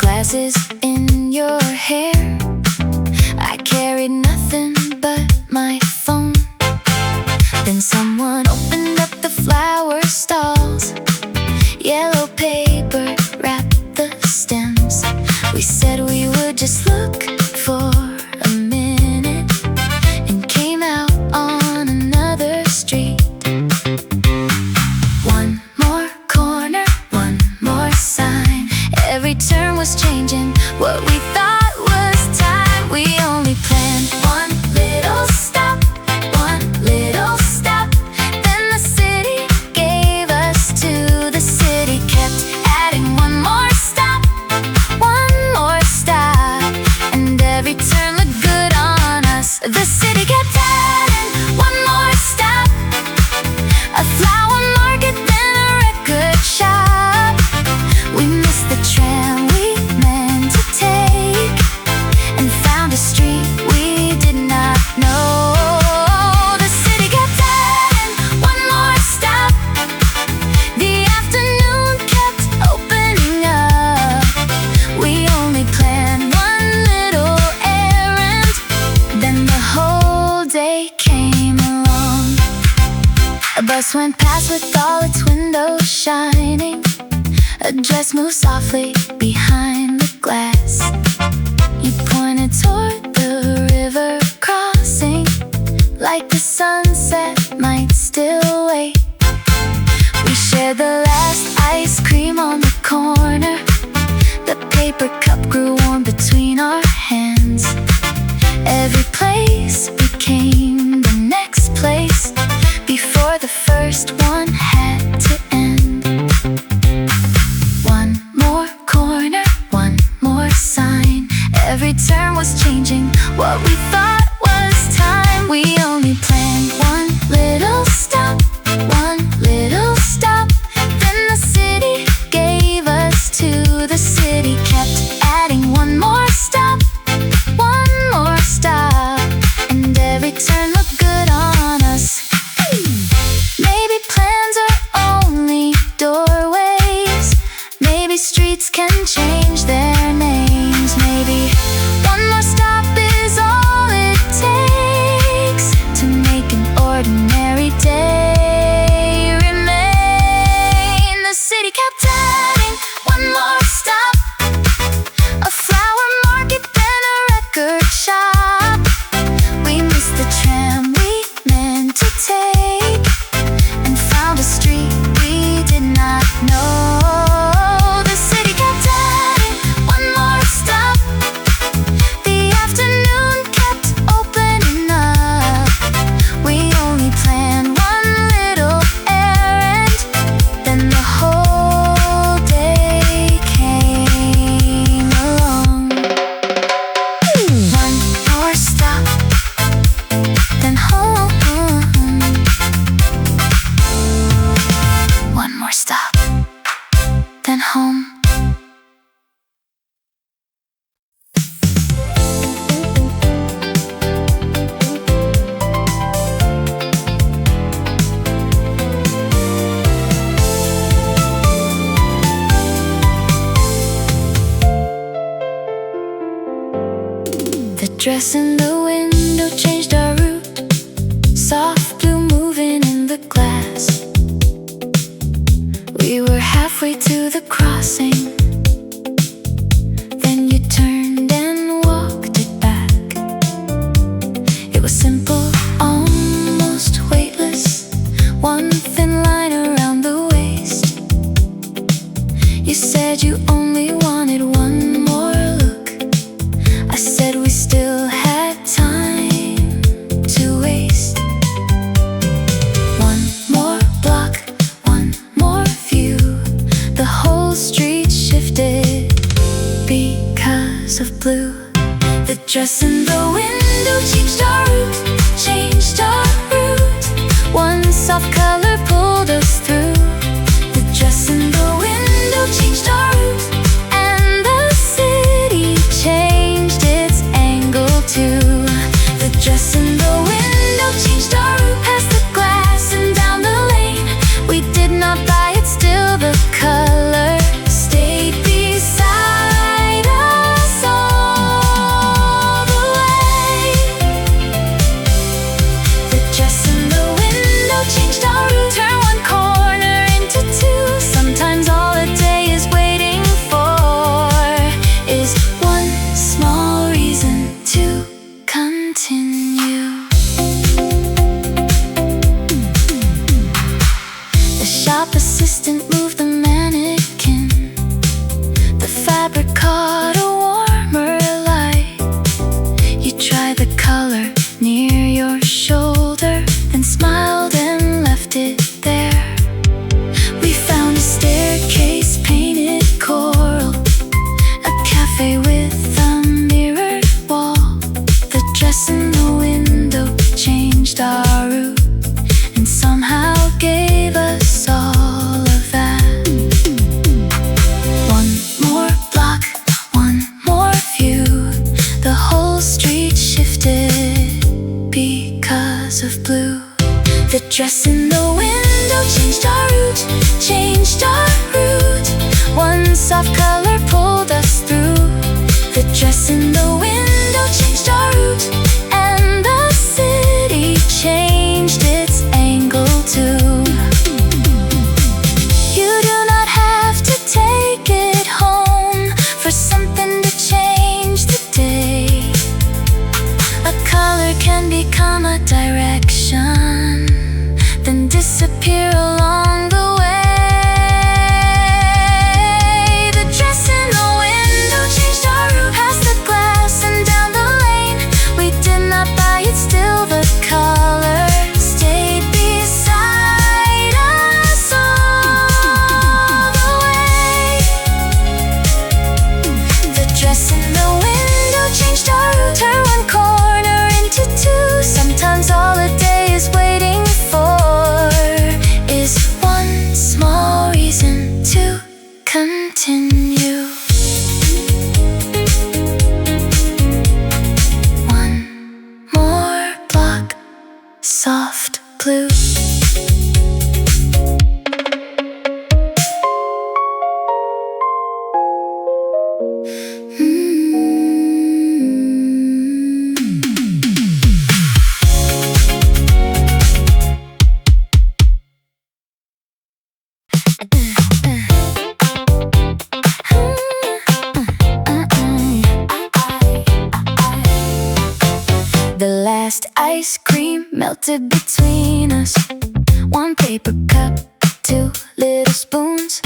glasses in your hair. I carried nothing but my phone. Then someone opened up the flower stalls. Yellow paper wrapped the stems. We said we would just look for a minute and came out on another street. One more corner, one more sign. Every turn was changing what we thought was time. We only planned one little stop, one little stop. Then the city gave us to the city, kept adding one more stop, one more stop. And every turn looked good on us. The city kept adding one more stop, a flower market, then a record shop. We missed the tram we meant to take and found a street we did not know. The city kept adding one more stop. The afternoon kept opening up. We only planned one little errand, then the whole day came along. A bus went past with all its windows shining. A dress moved softly behind the glass. You pointed toward the river crossing, like the sunset might still wait. We shared the last ice cream on the corner. The paper cup grew warm between our hands. Every place became the next place before the first one had to end. One more corner, one more sign. Every turn was changing what we thought was time. We only planned one little stop, one little stop. Then the city gave us to the city, kept adding one more stop, one more stop. And every turn looked good on us. Maybe plans are only doorways. Maybe streets can change their names. Maybe one more stop is all it takes to make an ordinary day remain. The city kept adding one more stop, a flower market, then a record shop. We missed the tram we meant to take and found a street we did not know. The city kept adding one more stop. The afternoon kept opening up. We only planned one little errand, then the whole day came along. One more stop, then home. One more stop, then home. The dress in the window changed our route. Soft blue moving in the glass. We were halfway to the crossing. Then you turned and walked it back. It was simple, almost weightless. One thin line around the waist. You said you only wanted one more look. I said we still had time to waste. One more block, one more view. The whole street shifted because of blue. The dress in the window changed our route, changed our route. One soft color pulled us through. The dress in the window changed our route, and the city changed its angle too. The dress in the window changed our route, past the glass and down the lane. We did not buy it, still the color stayed beside dress in the window changed our route, changed our route. One soft color pulled us through. The dress in the window changed our route, and the city changed its angle too. You do not have to take it home for something to change the day. A color can become a direction, then disappear along the way. The dress in the window changed our route, past the glass and down the lane. We did not buy it, still the color stayed beside us all the way. The dress in the window changed our route, turn one corner into two. Sometimes all a day is waiting for is one small reason to continue. One more block, soft blue. The last ice cream melted between us. One paper cup, two little spoons.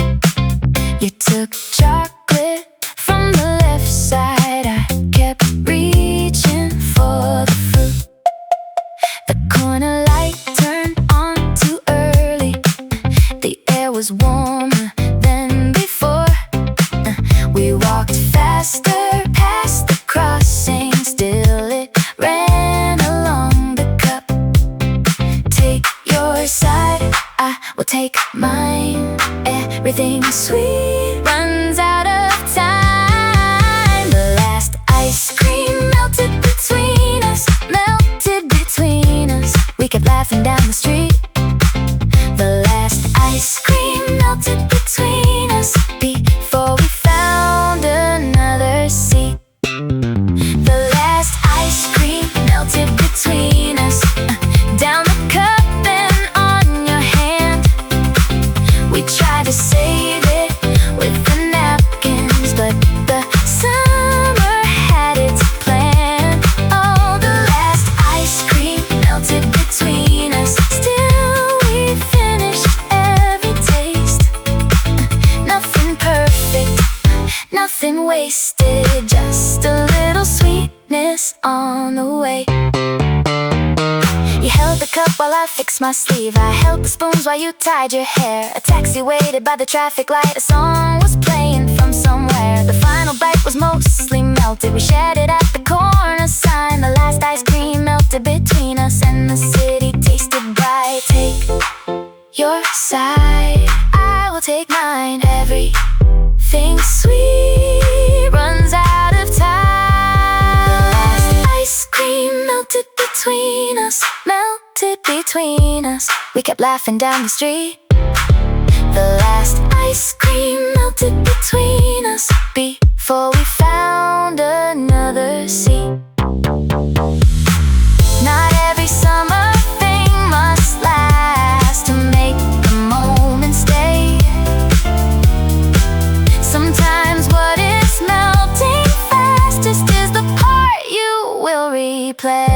You took chocolate from the left side, I kept reaching for the fruit. The corner light turned on too early. The air was warmer than before. We walked faster past the crossing, still it ran along the cup. Take your side, I will take mine. Everything sweet runs out of time. The last ice cream melted between us, melted between us. We kept laughing down the street. The last ice cream melted between us before we found another seat. The last ice cream melted between us, down the cup and on your hand. We tried to save it with the napkins, but the summer had its plan. Oh, the last ice cream melted between us, still we finished every taste. Nothing perfect, nothing wasted, just a little sweetness on the way. You held the cup while I fixed my sleeve, I held the spoons while you tied your hair. A taxi waited by the traffic light, a song was playing from somewhere. The final bite was mostly melted, we shared it at the corner sign. The last ice cream melted between us, and the city tasted bright. Take your side, I will take mine. Everything sweet runs out of time. The last ice cream melted between us, melted between us. We kept laughing down the street. The last ice cream melted between us before we found another seat. Not every summer thing must last to make the moment stay. Sometimes what is melting fastest is the part you will replay.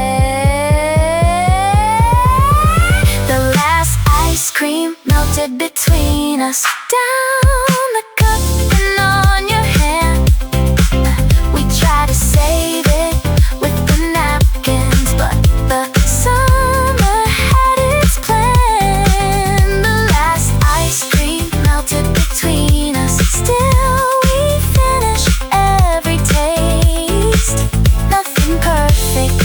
The last ice cream melted between us, down the cup and on your hand. We tried to save it with the napkins, but the summer had its plan. The last ice cream melted between us, still we finish every taste. Nothing perfect,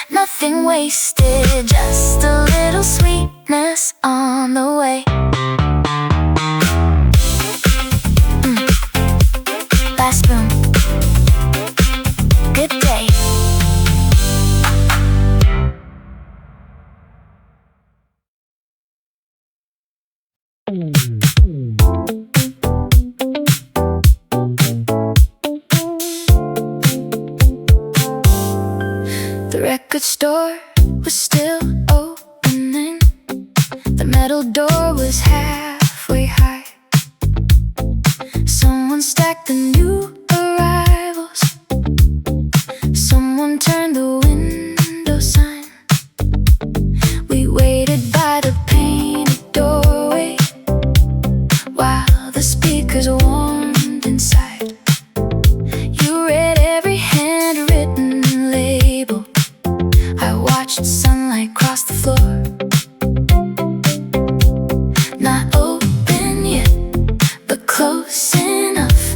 nothing wasted, just a little sweetness on the way. store was still opening. The metal door was halfway high. Someone stacked the new arrivals. Someone turned the window sign. We waited by the painted doorway while the speakers warmed inside. You read every handwritten label. I watched sunlight cross the floor. Not open yet, but close enough.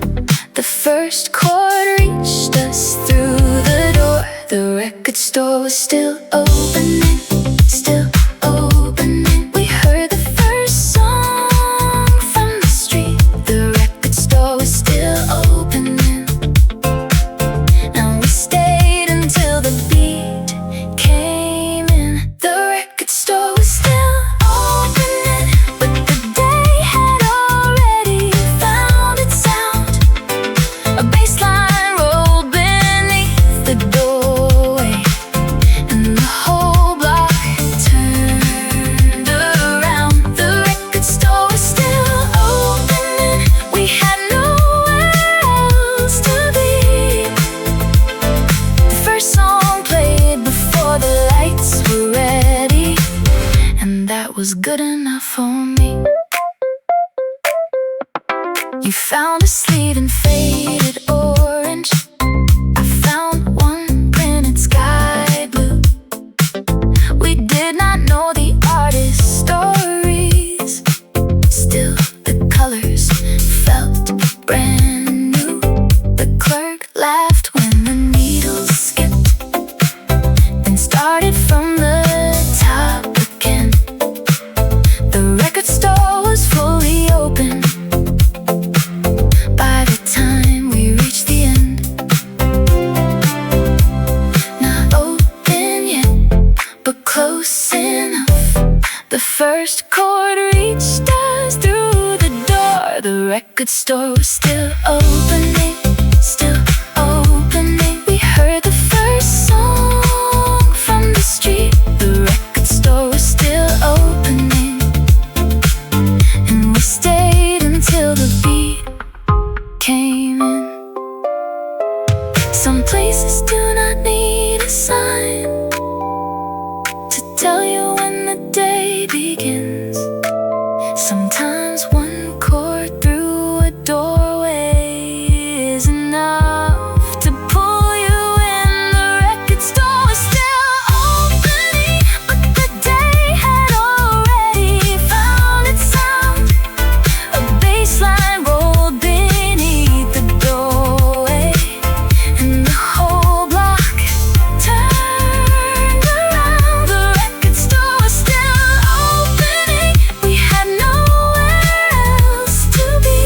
The first chord reached us through the door. The record store was still opening, still opening. We heard the first song from the street. The record store was still opening, and we stayed until the beat came in. The record store was still opening, but the day had already found its sound. A bass line rolled beneath the doorway, and the whole block turned around. The record store was still opening. We had nowhere else to be. The first song played before the lights were ready, and that was good enough for me. You found a sleeve in faded orange. I found one printed sky blue. We did not know the artist's stories. Still, the colors felt brand new. The clerk laughed when the needles skipped, then started from the top again. The record store was fully open by the time we reached the end. Not open yet, but close enough. The first chord reached us through the door. The record store was still opening, still opening. We heard the first song from the street. The record store was still opening, and we stayed until the beat came in. Some places do not need a sign to tell you when the day begins. Sometimes one chord through a doorway is enough to pull you in. The record store was still opening, but the day had already found its sound. A bass line rolled beneath the doorway, and the whole block turned around. The record store was still opening. We had nowhere else to be.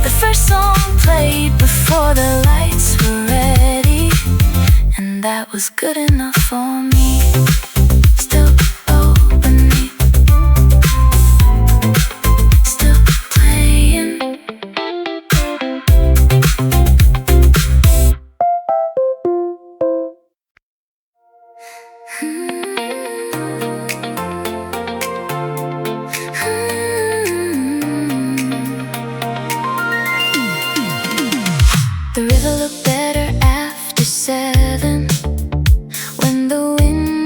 The first song played before the lights were ready, and that was good enough for me. Still opening, still playing. The river looked better after 7, when the wind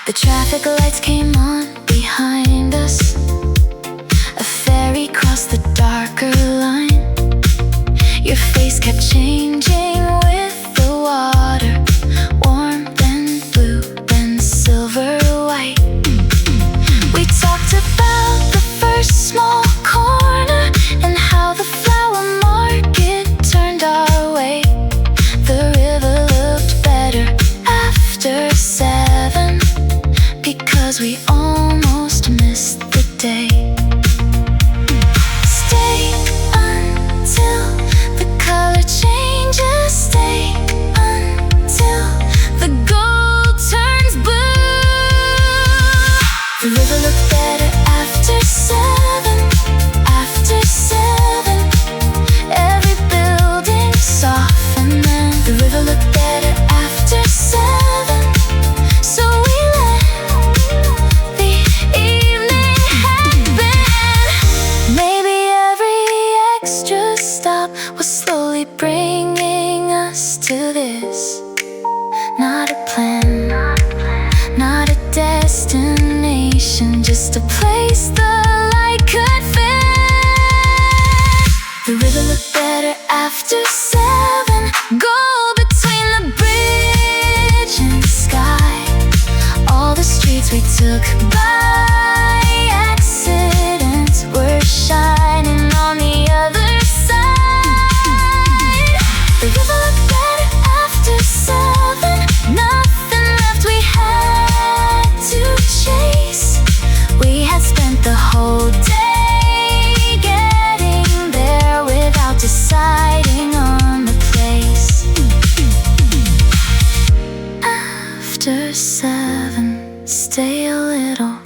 The traffic lights came on behind us. A ferry crossed the darker line. Your face kept changing with the water, warm then blue, then silver white. We talked about the first small corner and how the flower market turned our way. The river looked better after 7 because we almost missed the day. Stay until the color changes. Stay until the gold turns blue. The river looked better after 7. After 7, every building softened then. The river looked better after 7. So we let the evening happen. Maybe every extra stop was slowly bringing us to this. Not a plan, not a destination, just a place the light could fit. The river looked better after 7. Gold between the bridge and sky. All the streets we took by accident were shining on the other side. The river looked better after 7. Nothing left we had to chase. We had spent the whole day getting there without deciding on the place. After 7, stay a little.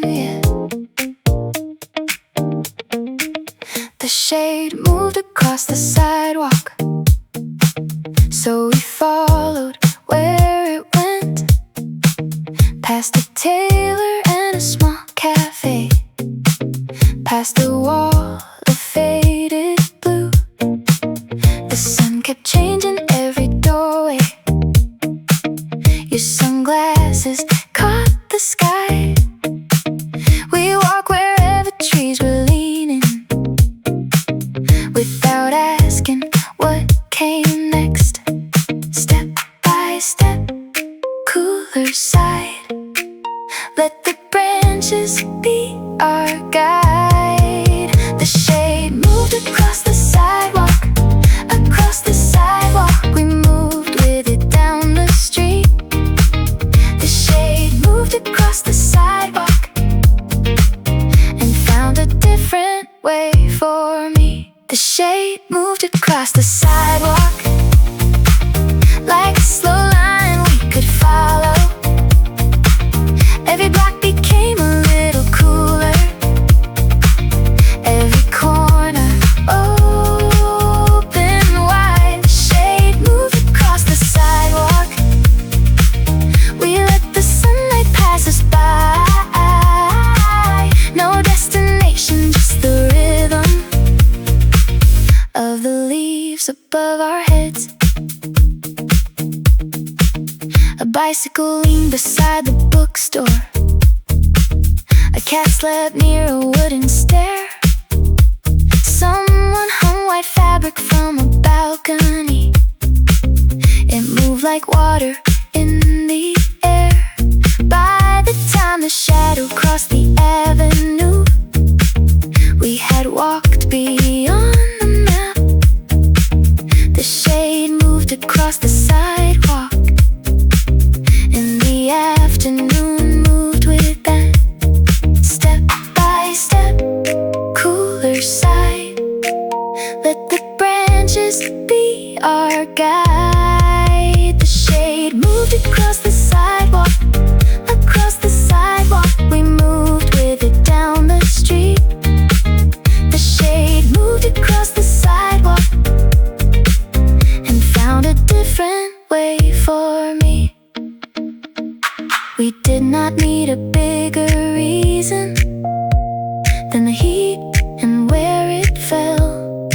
Yeah. The shade moved across the sidewalk, so we followed where it went, past a tailor and a small cafe, past the wall of faded blue. The sun kept changing every doorway. Your sunglasses caught the sky. We walked wherever trees were leaning, without asking what came next. Step by step, cooler side. Let the branches be our guide. The shade moved across the sidewalk. Across the sidewalk, we moved with it down the street. The shade moved across the sidewalk and found a different way for me. The shade moved across the sidewalk like a slow line we could follow. Every block became a little cooler. Every corner open wide. The shade moved across the sidewalk. We let the sunlight pass us by. No destination, just the rhythm of the leaves above our heads. A bicycle leaned beside the bookstore. A cat slept near a wooden stair. Someone hung white fabric from a balcony. It moved like water in the air. By the time the shadow crossed the avenue, we had walked beyond the map. The shade moved across the sidewalk, and the afternoon moved with that. Step by step, than the heat and where it fell.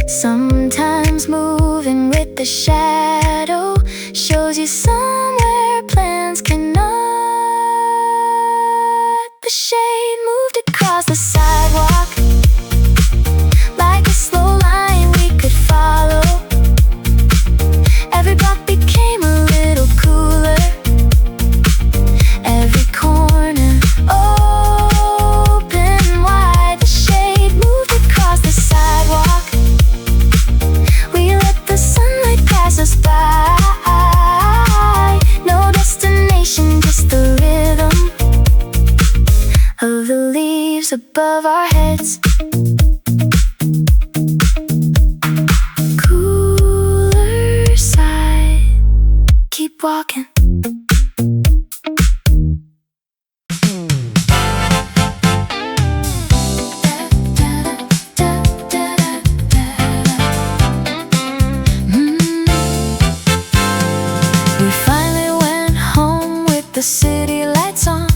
Sometimes moving with the shadow shows you somewhere plans cannot. The shade moved across the sidewalk like a slow line we could follow. Every block became a little cooler, every corner open wide. The shade moved across the sidewalk. We let the sunlight pass us by. No destination, just the rhythm of the leaves above our heads. Cooler side, keep walking. We finally went home with the city lights on.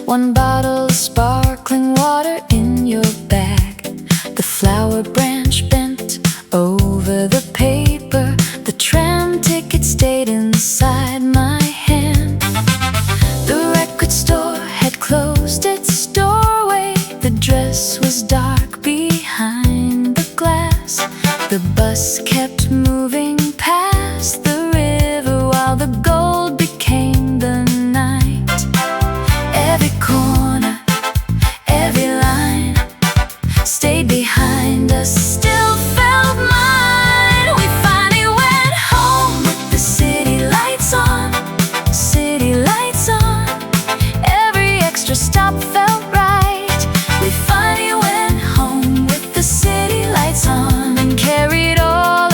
One bottle of sparkling water in your bag. The flower branch bent over the paper. The tram ticket stayed inside my hand. The record store had closed its doorway. The dress was dark behind the glass. The bus kept moving past the river while the gold became the night. Every corner, every line stayed behind us, still felt mine. We finally went home with the city lights on. City lights on. Every extra stop felt right. We finally went home with the city lights on and carried all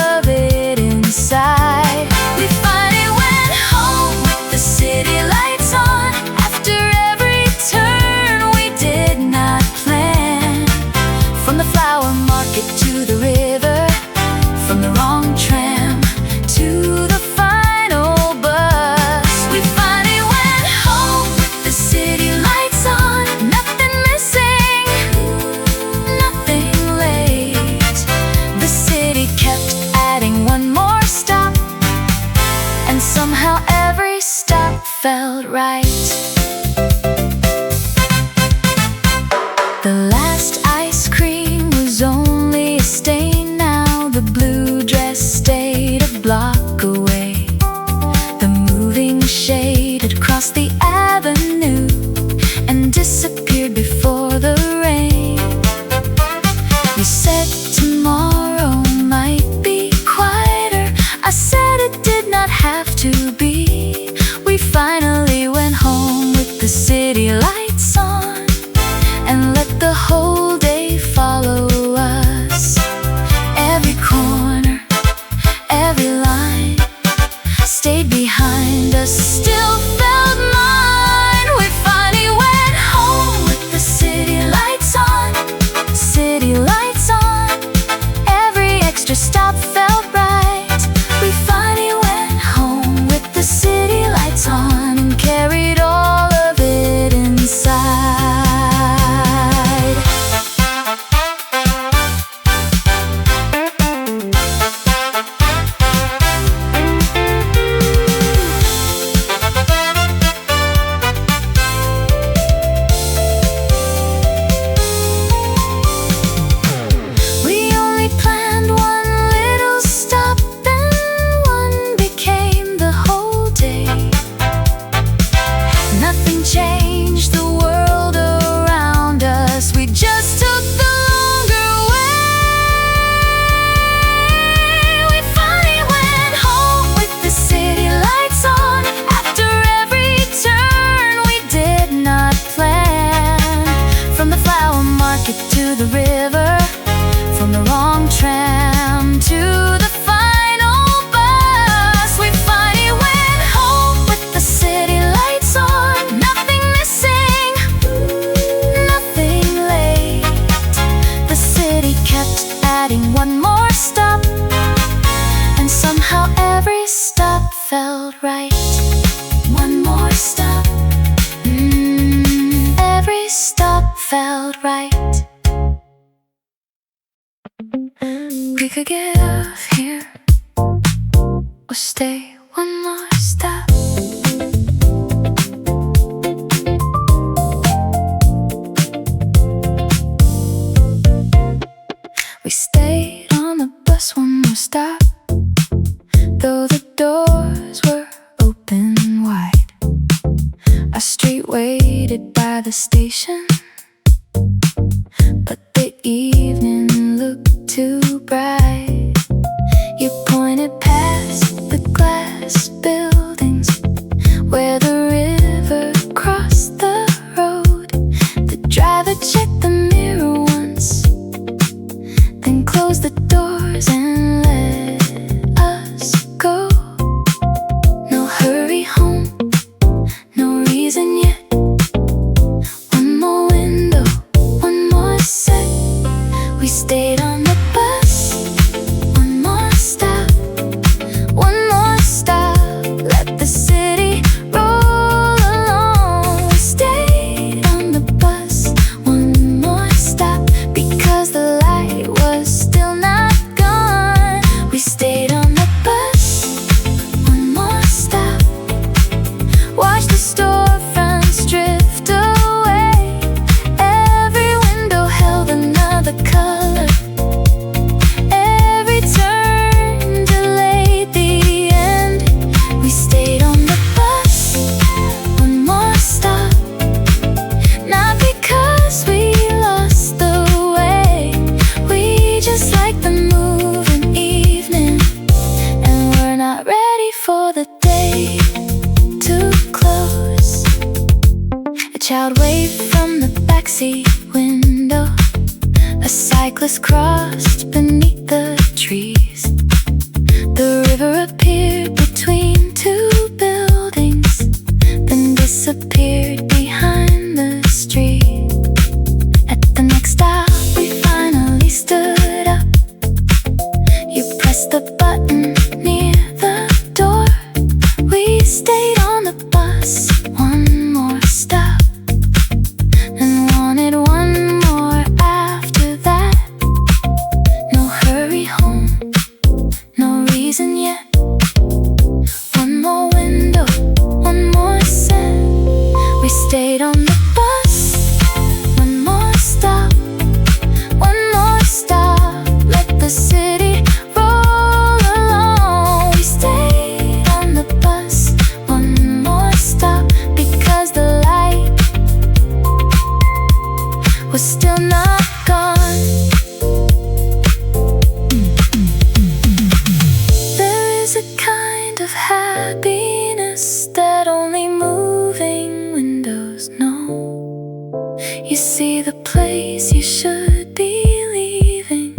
felt right. We could get off here or stay one more stop. We stayed on the bus one more stop, though the doors were open wide. Our street waited by the station, but the evening looked too bright. You pointed past the glass buildings where the river crossed the road. The driver checked the mirror once, then closed the doors and let us go. No hurry home, no reason yet. One more window, one more set. We stayed on the bus, one more stop, one more stop. Let the city roll along. We stayed on the bus, one more stop, because the light was still not gone. We stayed on the bus, one more stop. Watch the storefronts drift away. Every window held another color. Every turn delayed the end. We stayed on the bus, one more stop. Not because we lost the way. We just like the moving evening, and we're not ready for the day to close. A child waved from the backseat window. A cyclist crossed beneath the trees. The river appeared between two buildings, then disappeared behind the street. At the next stop, we finally stood up. You pressed the button near the door. We stayed on the bus, one more stop, and wanted one more after that. No hurry home, no reason yet. One more window, one more set. We stayed on the bus, one more stop, one more stop. Let the city roll along. We stayed on the bus, one more stop, because the light was still not gone. There is a kind of happiness that only moving windows know. You see the place you should be leaving,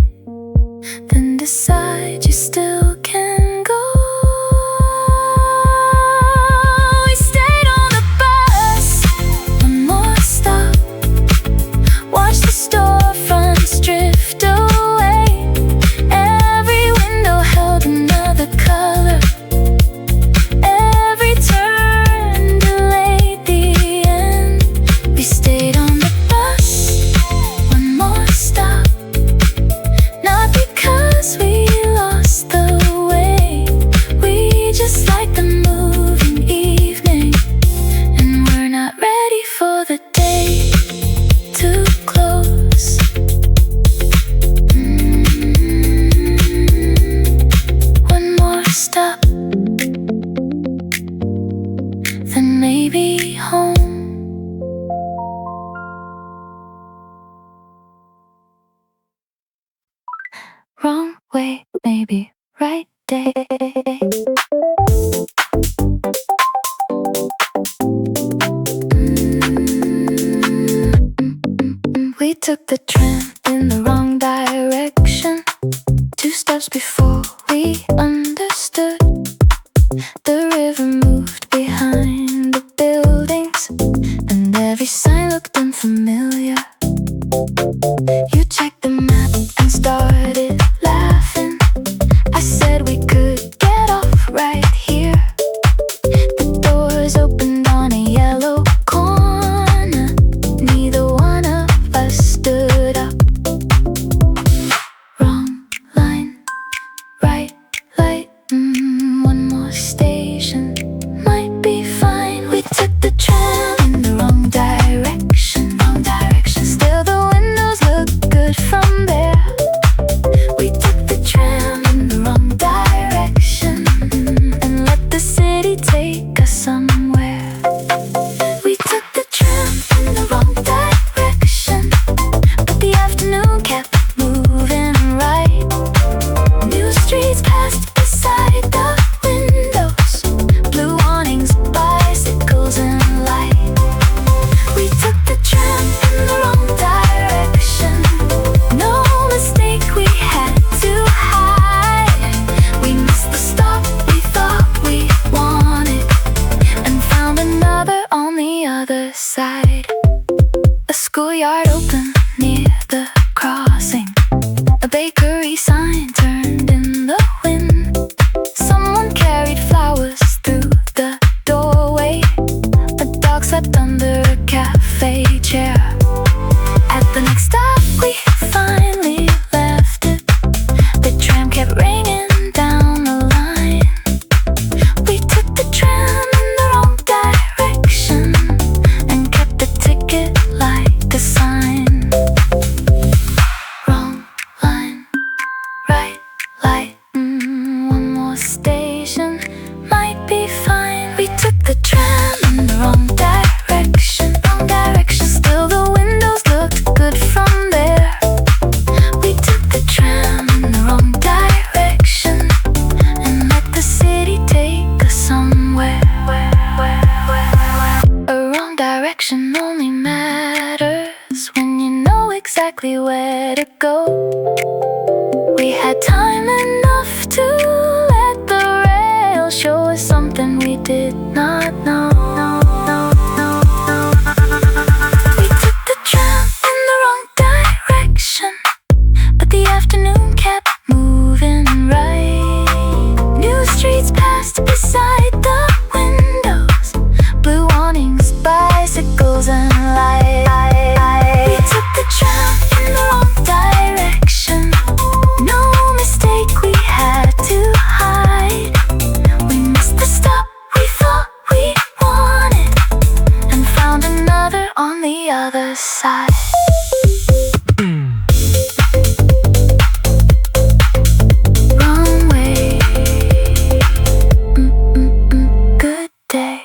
then decide you still can go. We stayed on the bus, one more stop. Watch the storefronts drift away. Every window held another color. Every turn delayed the end. We stayed on the bus, one more stop. Not because we lost the way. We just like the moving evening, and we're not ready for the day to close. One more stop, then maybe home. Wrong way, maybe right day. We took the tram in the wrong direction. 2 steps before we understood. The river moved behind the buildings, and every sign looked unfamiliar. You checked the map and started laughing. I said we could get off right here. The doors opened on a yellow corner. Neither one of us exactly where to go. We had time enough to let the rail show us something we did not know. We took the tram in the wrong direction, but the afternoon kept moving right. New streets passed beside the windows, blue awnings, bicycles and lights. We took the tram in the wrong direction, no mistake we had to hide. We missed the stop we thought we wanted, and found another on the other side. Wrong way. Good day.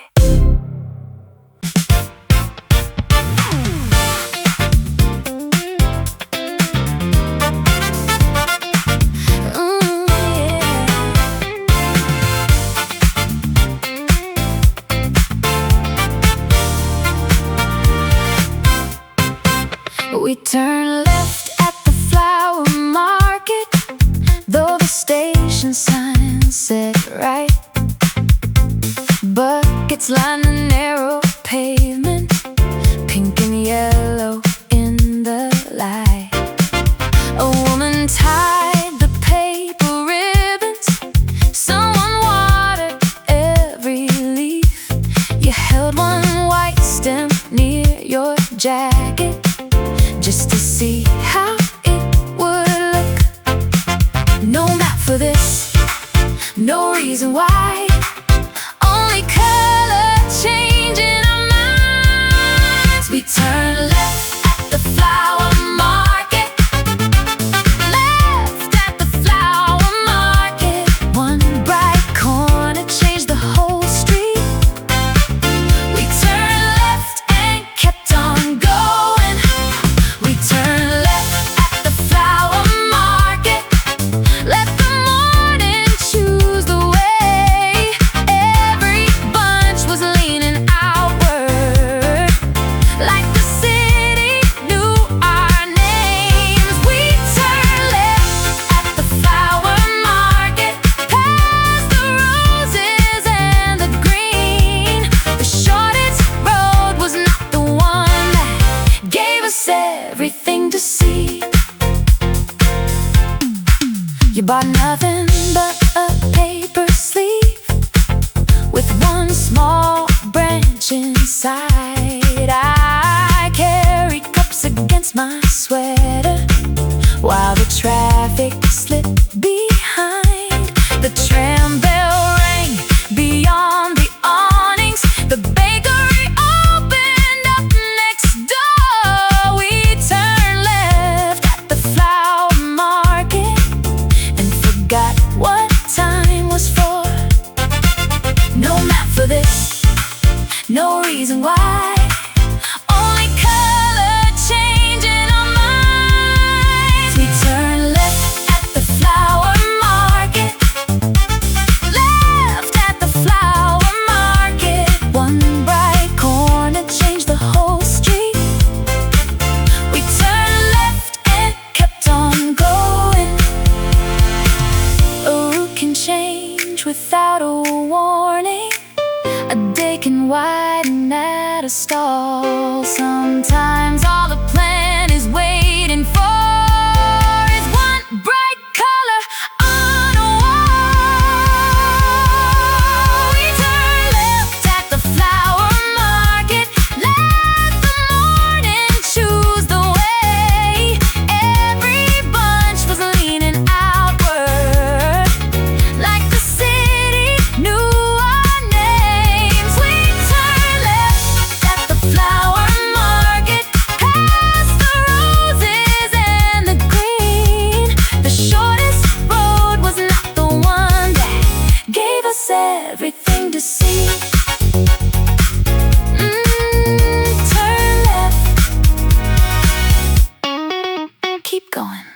We turn left at the flower market, though the station sign said right. Buckets line the narrow pavement, pink and yellow in the light. A woman tied the paper ribbons, someone watered every leaf. You held one white stem near your jacket, just to see how it would look. No map for this, no reason why, only color change in our minds. We turn left at the flower market, left at the flower market. One bright corner changed the whole street. We turned left and kept on going. We turned left at the flower market, let the morning choose the way. Every bunch was leaning outward, like the city knew our names. We turned left at the flower market, past the roses and the green. The shortest road was not the one that gave us everything to see. You bought nothing but a paper sleeve with one small branch inside. I carried cups against my sweater while the traffic slipped behind. The tram bell rang beyond the awnings, the bakery opened up next door. We turned left at the flower market and forgot what time was for. No map for this, no reason why, only color change in our minds. We turn left at the flower market, left at the flower market. One bright corner changed the whole street. We turned left and kept on going. A route can change without a warning. A day can widen at a stall. Sometimes all the plan is waiting for is one bright color on a wall. We turn left at the flower market, let the morning choose the way. Every bunch was leaning outward, like the city knew our names. We turn left at the flower market, past the roses and the green. The shortest road was not the one that gave us everything to see. Turn left, keep going.